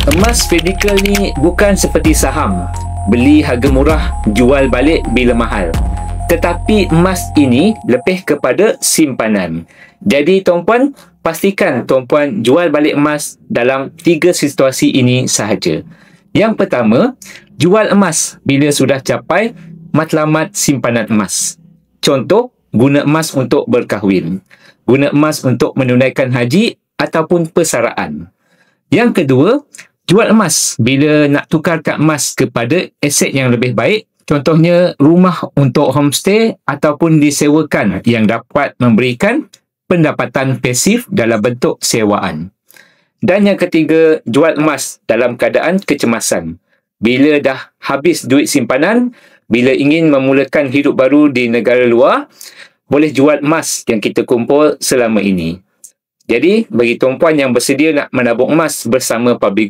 Emas fizikal ni bukan seperti saham, beli harga murah, jual balik bila mahal. Tetapi emas ini lebih kepada simpanan. Jadi tuan-puan, pastikan tuan-puan jual balik emas dalam 3 situasi ini sahaja. Yang pertama, jual emas bila sudah capai matlamat simpanan emas. Contoh, guna emas untuk berkahwin, guna emas untuk menunaikan haji ataupun persaraan. Yang kedua, jual emas bila nak tukarkan emas kepada aset yang lebih baik, contohnya rumah untuk homestay ataupun disewakan yang dapat memberikan pendapatan pasif dalam bentuk sewaan. Dan yang ketiga, jual emas dalam keadaan kecemasan. Bila dah habis duit simpanan, bila ingin memulakan hidup baru di negara luar, boleh jual emas yang kita kumpul selama ini. Jadi, bagi tuan-puan yang bersedia nak menabung emas bersama Public